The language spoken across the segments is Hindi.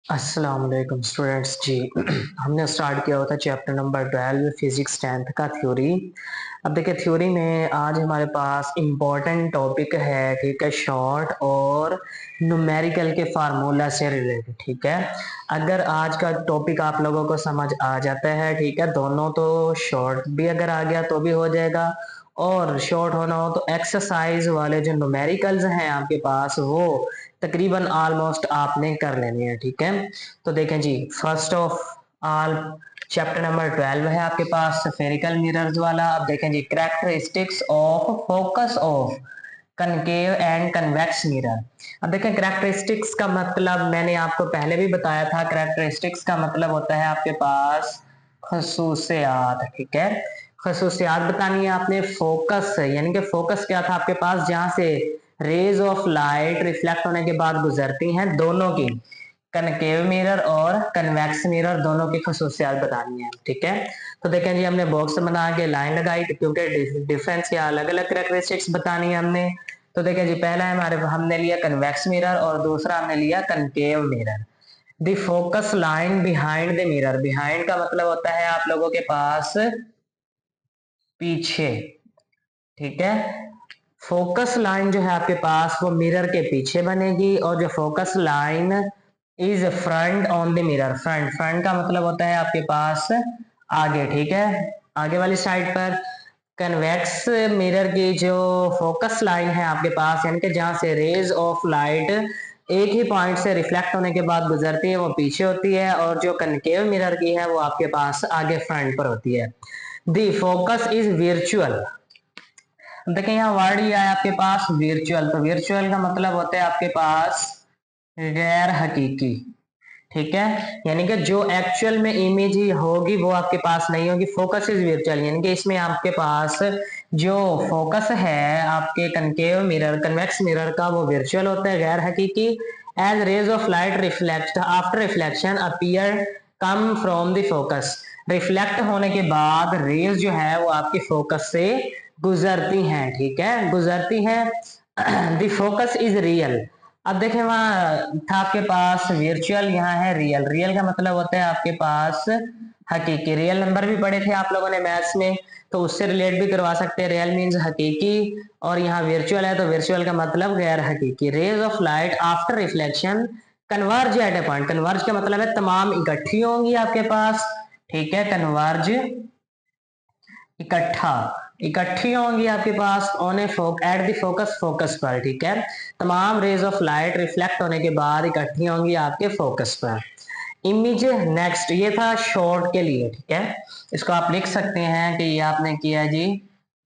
अस्सलाम वालेकुम स्टूडेंट्स जी। हमने स्टार्ट किया हुआ था चैप्टर नंबर 12 फिजिक्स 10th का थ्योरी। अब देखिए थ्योरी में आज हमारे पास इम्पोर्टेंट टॉपिक है, ठीक है, शॉर्ट और न्यूमेरिकल के फार्मूला से रिलेटेड। ठीक है, अगर आज का टॉपिक आप लोगों को समझ आ जाता है, ठीक है, दोनों तो शॉर्ट भी अगर आ गया तो भी हो जाएगा, और शॉर्ट होना हो तो एक्सरसाइज वाले जो न्यूमेरिकल्स हैं आपके पास वो तकरीबन ऑलमोस्ट आपने कर लेनी है। ठीक है, तो देखें जी, first of all chapter number 12 है आपके पास स्फेरिकल मिरर्स वाला। अब देखें जी, characteristics of focus of concave and convex mirror. अब देखें कैरेक्टरिस्टिक्स का मतलब मैंने आपको पहले भी बताया था। कैरेक्टरिस्टिक्स का मतलब होता है आपके पास खसूसियात। ठीक है, खसूसियात बतानी है आपने फोकस से, यानी कि फोकस क्या था आपके पास, जहां से रेज ऑफ लाइट रिफ्लेक्ट होने के बाद गुजरती हैं, दोनों की, कनकेव मिरर और कन्वेक्स मिरर, दोनों की खसूसियात बतानी है। ठीक है, तो देखें जी, हमने बॉक्स बना के लाइन लगाई क्योंकि डिफरेंस या अलग अलग कैरेक्टरिस्टिक्स बतानी है हमने। तो देखें जी, पहला है हमारे, हमने लिया कन्वेक्स मिरर और दूसरा हमने लिया concave mirror. The focus line behind the mirror, behind का मतलब होता है आप लोगों के पास पीछे। ठीक है, फोकस लाइन जो है आपके पास वो मिरर के पीछे बनेगी, और जो focus line is front on the mirror, front, front का मतलब होता है आपके पास आगे। ठीक है, आगे वाली साइड पर। कन्वेक्स मिरर की जो फोकस लाइन है आपके पास, यानी कि जहां से रेज ऑफ लाइट एक ही पॉइंट से रिफ्लेक्ट होने के बाद गुजरती है, वो पीछे होती है, और जो कनकेव मिरर की है वो आपके पास आगे फ्रंट पर होती है। दी फोकस इज वर्चुअल। देखिए यहाँ वर्ड ही आया आपके पास वर्चुअल, तो वर्चुअल का मतलब होता है आपके पास गैर हकीकी। ठीक है, यानी कि जो एक्चुअल में इमेज ही होगी वो आपके पास नहीं होगी। फोकस इज वर्चुअल, यानी कि इसमें आपके पास जो फोकस है आपके कनकेव मिरर, कन्वेक्स मिरर का, वो वर्चुअल होता है, गैर हकीकी। As rays of light reflect after reflection appear come from the focus, reflect होने के बाद रेज जो है वो आपके फोकस से गुजरती हैं। ठीक है, गुजरती हैं। The focus is real. अब देखें, वहां था आपके पास वर्चुअल, यहाँ है रियल। रियल का मतलब होता है आपके पास हकीकी। रियल नंबर भी पढ़े थे आप लोगों ने मैथ्स में, तो उससे रिलेट भी करवा सकते हैं। रियल मीन्स हकीकी, और यहाँ वर्चुअल है तो वर्चुअल का मतलब गैर हकीकी। Rays of light after reflection converge at a point, converge का मतलब है तमाम इकट्ठी होंगी आपके पास। ठीक है, कन्वर्ज इकट्ठा, इकट्ठी होंगी आपके pass on A at the focus, focus पर। ठीक है, तमाम रेज ऑफ लाइट रिफ्लेक्ट होने के बाद इकट्ठी होंगी आपके फोकस पर। इमेज नेक्स्ट, ये था शॉर्ट के लिए। ठीक है, इसको आप लिख सकते हैं कि ये आपने किया जी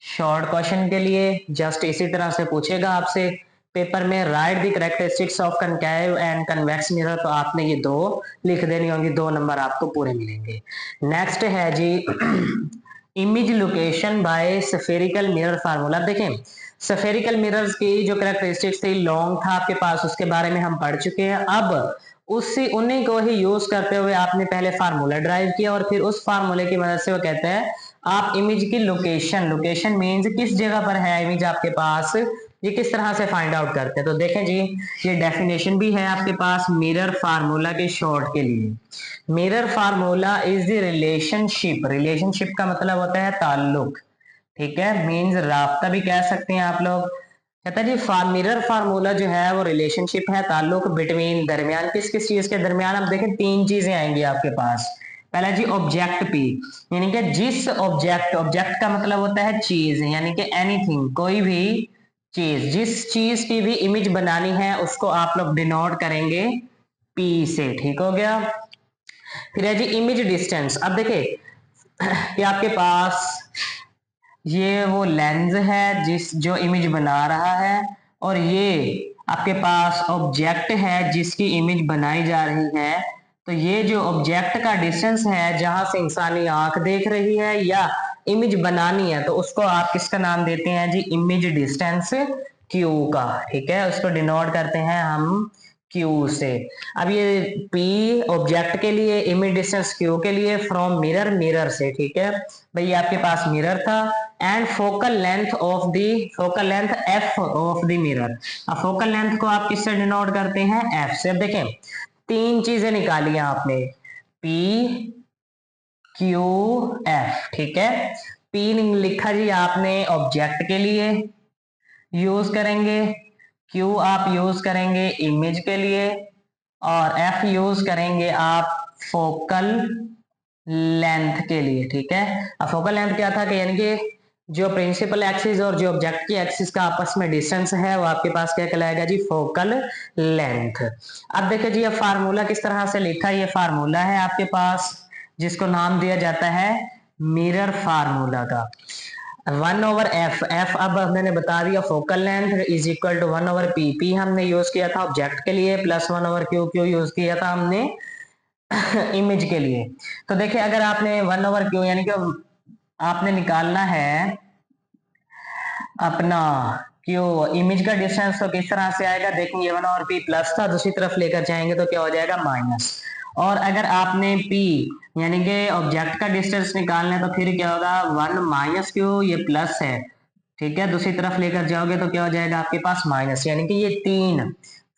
शॉर्ट क्वेश्चन के लिए। जस्ट इसी तरह से पूछेगा आपसे पेपर में, right the characteristics of concave and convex mirror, तो आपने ये दो लिख देनी होंगी, 2 नंबर आपको पूरे मिलेंगे। नेक्स्ट है जी image location by spherical mirror formula. देखें, स्फेरिकल मिरर्स की जो कैरेक्टरिस्टिक्स थी, लॉन्ग था आपके पास, उसके बारे में हम पढ़ चुके हैं। अब उससे उन्हीं को ही यूज करते हुए आपने पहले फार्मूला ड्राइव किया, और फिर उस फार्मूले की मदद से वो कहते हैं आप इमेज की लोकेशन, लोकेशन मीन्स किस जगह पर है इमेज आपके पास, ये किस तरह से फाइंड आउट करते हैं। तो देखें जी, ये डेफिनेशन भी है आपके पास मिरर फार्मूला के शॉर्ट के लिए। Mirror formula is the relationship, relationship का मतलब होता है ताल्लुक। ठीक है, मीन्स राब्ता भी कह सकते हैं आप लोग। कहता है जी मिरर फार्मूला जो है वो रिलेशनशिप है, ताल्लुक बिटवीन, दरमियान, किस किस चीज के दरमियान। अब देखें 3 चीजें आएंगी आपके पास। पहला जी ऑब्जेक्ट पी, यानी कि जिस ऑब्जेक्ट, ऑब्जेक्ट का मतलब होता है चीज, यानी कि एनीथिंग, कोई भी चीज, जिस चीज की भी इमेज बनानी है उसको आप लोग डिनोट करेंगे पी से। ठीक हो गया। फिर है जी इमेज डिस्टेंस। अब देखिए कि आपके पास ये वो लेंस है जिस जो इमेज बना रहा है, और ये आपके पास ऑब्जेक्ट है जिसकी इमेज बनाई जा रही है। तो ये जो ऑब्जेक्ट का डिस्टेंस है जहां से इंसानी आंख देख रही है या इमेज बनानी है, तो उसको आप किसका नाम देते हैं जी, इमेज डिस्टेंस क्यू का। ठीक है, उसको डिनोट करते हैं हम क्यू से। अब ये P ऑब्जेक्ट के लिए, इमेज डिस्टेंस Q के लिए, फ्रॉम मिरर, मिरर से। ठीक है भाई, आपके पास मिरर था, and focal length of the, focal length F of the mirror. अब फोकल लेंथ को आप किससे डिनोट करते हैं, F से। अब देखें तीन चीजें निकाली हैं आपने, P Q F, ठीक है। P लिखा जी आपने ऑब्जेक्ट के लिए यूज करेंगे, Q आप यूज करेंगे इमेज के लिए, और F यूज करेंगे आप फोकल लेंथ के लिए, ठीक है। अब फोकल लेंथ क्या था कि यानी कि जो प्रिंसिपल एक्सिस और जो ऑब्जेक्ट की एक्सिस का आपस में डिस्टेंस है वो आपके पास क्या कहलाएगा जी, फोकल लेंथ। अब देखिए जी, अब फार्मूला किस तरह से लिखा है, ये फार्मूला है आपके पास जिसको नाम दिया जाता है मिरर फार्मूला का। 1/f, एफ अब मैंने बता दिया focal length is equal to 1/p, p हमने यूज किया था ऑब्जेक्ट के लिए, प्लस 1/q, q यूज किया था हमने इमेज के लिए। तो देखिए अगर आपने 1/q यानी कि आपने निकालना है अपना क्यू इमेज का डिस्टेंस, तो किस तरह से आएगा देखेंगे, 1/p प्लस था, दूसरी तरफ लेकर जाएंगे तो क्या हो जाएगा माइनस। और अगर आपने p यानी कि ऑब्जेक्ट का डिस्टेंस निकालना है तो फिर क्या होगा 1 - q, ये प्लस है, ठीक है, दूसरी तरफ लेकर जाओगे तो क्या हो जाएगा आपके पास माइनस। यानी कि ये तीन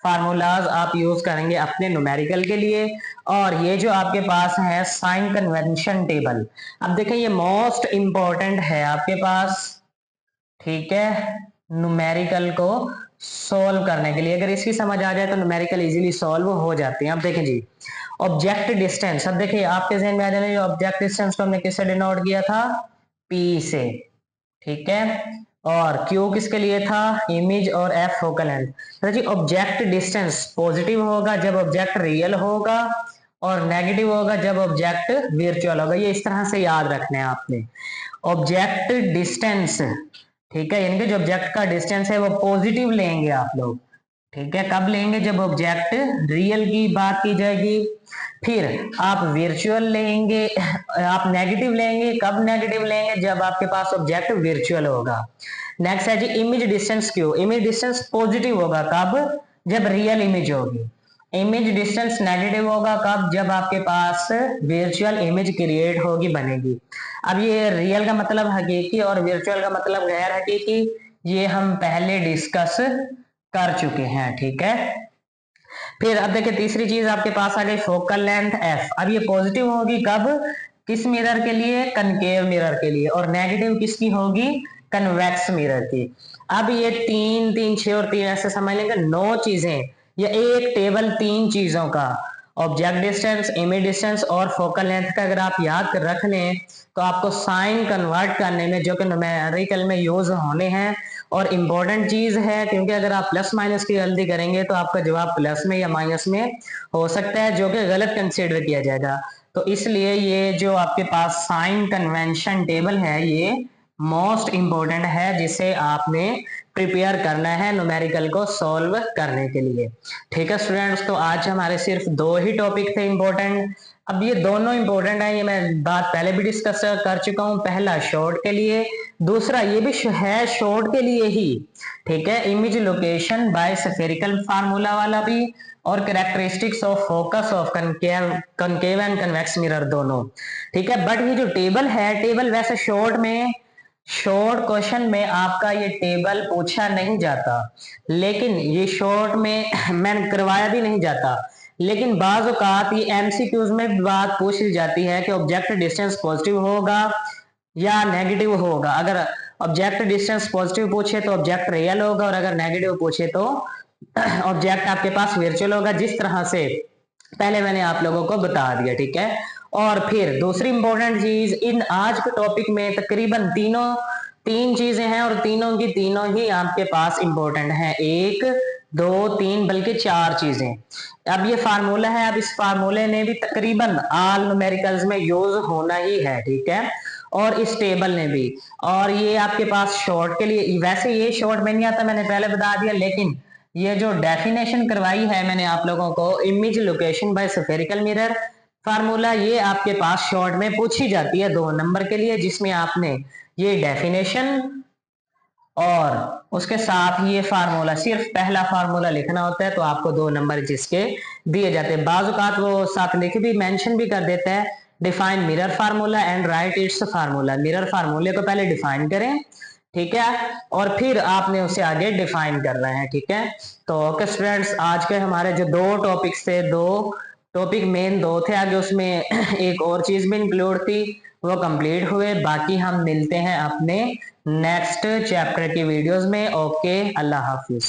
फार्मूलाज आप यूज करेंगे अपने न्यूमेरिकल के लिए। और ये जो आपके पास है साइन कन्वेंशन टेबल, अब देखिए ये मोस्ट इंपॉर्टेंट है आपके पास, ठीक है, न्यूमेरिकल को सोल्व करने के लिए। अगर इसकी समझ आ जाए तो न्यूमेरिकल इजीली सोल्व हो जाते हैं। अब देखें जी, ऑब्जेक्ट डिस्टेंस, अब देखिए आपके जहन में आ जाए ऑब्जेक्ट डिस्टेंस को हमने किससे डिनोट किया था, P से, ठीक है। और Q किसके लिए था, इमेज, और F फोकल लेंथ। तो जी ऑब्जेक्ट डिस्टेंस पॉजिटिव होगा जब ऑब्जेक्ट रियल होगा, और नेगेटिव होगा जब ऑब्जेक्ट वर्चुअल होगा। ये इस तरह से याद रखना है आपने, ऑब्जेक्ट डिस्टेंस, ठीक है, यानी कि जो ऑब्जेक्ट का डिस्टेंस है वो पॉजिटिव लेंगे आप लोग, ठीक है। कब लेंगे, जब ऑब्जेक्ट रियल की बात की जाएगी। फिर आप वर्चुअल लेंगे, आप नेगेटिव लेंगे, कब नेगेटिव लेंगे, जब आपके पास ऑब्जेक्ट वर्चुअल होगा। नेक्स्ट है जी इमेज डिस्टेंस क्यू, इमेज डिस्टेंस पॉजिटिव होगा कब, जब रियल इमेज होगी। इमेज डिस्टेंस नेगेटिव होगा कब, जब आपके पास वर्चुअल इमेज क्रिएट होगी, बनेगी। अब ये रियल का मतलब हकीकी और वर्चुअल का मतलब गैर हकीकी, ये हम पहले डिस्कस कर चुके हैं, ठीक है। फिर अब देखिए तीसरी चीज आपके पास आ गई फोकल लेंथ F। अब ये पॉजिटिव होगी कब, किस मिरर के लिए, कनकेव मिरर के लिए, और नेगेटिव किसकी होगी, कन्वेक्स मिरर की। अब ये 3 3 6 और 3 ऐसे समझ लेंगे 9 चीजें, या एक टेबल 3 चीजों का, ऑब्जेक्ट डिस्टेंस, इमेज डिस्टेंस और फोकल लेंथ का अगर आप याद कर रख लें तो आपको साइन कन्वर्ट करने में जो कि न्यूमेरिकल में यूज होने हैं। और इम्पोर्टेंट चीज है क्योंकि अगर आप प्लस माइनस की गलती करेंगे तो आपका जवाब प्लस में या माइनस में हो सकता है, जो कि गलत कंसीडर किया जाएगा। तो इसलिए ये जो आपके पास साइन कन्वेंशन टेबल है ये मोस्ट इंपॉर्टेंट है, जिसे आपने प्रिपेयर करना है न्यूमेरिकल को सॉल्व करने के लिए, ठीक है स्टूडेंट्स। तो आज हमारे सिर्फ 2 ही टॉपिक थे इंपॉर्टेंट। अब ये दोनों इंपॉर्टेंट है, ये मैं बात पहले भी डिस्कस कर चुका हूं, पहला शॉर्ट के लिए, दूसरा ये भी है शॉर्ट के लिए ही, ठीक है, image location by spherical formula वाला भी, और characteristics of focus of concave and convex mirror दोनों, ठीक है। बट ये जो टेबल है, टेबल वैसे शॉर्ट क्वेश्चन में आपका ये टेबल पूछा नहीं जाता, लेकिन ये शॉर्ट में मैंने करवाया भी नहीं जाता, लेकिन बाज औकात ये एमसीक्यूज में भी बात पूछ ली जाती है कि ऑब्जेक्ट डिस्टेंस पॉजिटिव होगा या नेगेटिव होगा। अगर ऑब्जेक्ट डिस्टेंस पॉजिटिव पूछे तो ऑब्जेक्ट रियल होगा, और अगर नेगेटिव पूछे तो ऑब्जेक्ट आपके पास वर्चुअल होगा, जिस तरह से पहले मैंने आप लोगों को बता दिया, ठीक है। और फिर दूसरी इंपॉर्टेंट चीज, इन आज के टॉपिक में तकरीबन तीन चीजें हैं, और तीनों की तीनों ही आपके पास इंपॉर्टेंट है, 1 2 3 बल्कि 4 चीजें। अब ये फार्मूला है, अब इस फार्मूले ने भी तकरीबन ऑल न्यूमेरिकल्स में यूज होना ही है, ठीक है, और इस टेबल ने भी। और ये आपके पास शॉर्ट के लिए, वैसे ये शॉर्ट में नहीं आता, मैंने पहले बता दिया, लेकिन ये जो डेफिनेशन करवाई है मैंने आप लोगों को, image location by spherical mirror formula, ये आपके पास शॉर्ट में पूछी जाती है 2 नंबर के लिए, जिसमें आपने ये डेफिनेशन और उसके साथ ये फार्मूला, सिर्फ पहला फार्मूला लिखना होता है, तो आपको 2 नंबर जिसके दिए जाते हैं। बाज़ औक़ात वो साथ लिख भी मेंशन भी कर देता है, define mirror formula and right it's formula. Mirror फार्मूले को पहले डिफाइन करें, ठीक है, और फिर आपने उसे आगे डिफाइन करना है। ठीक है, तो ओके स्टूडेंट्स, आज के हमारे जो दो टॉपिक्स थे, दो टॉपिक मेन दो थे, आगे उसमें एक और चीज भी इंक्लूड थी, वो कंप्लीट हुए। बाकी हम मिलते हैं अपने नेक्स्ट चैप्टर की वीडियोस में। ओके, अल्लाह हाफिज।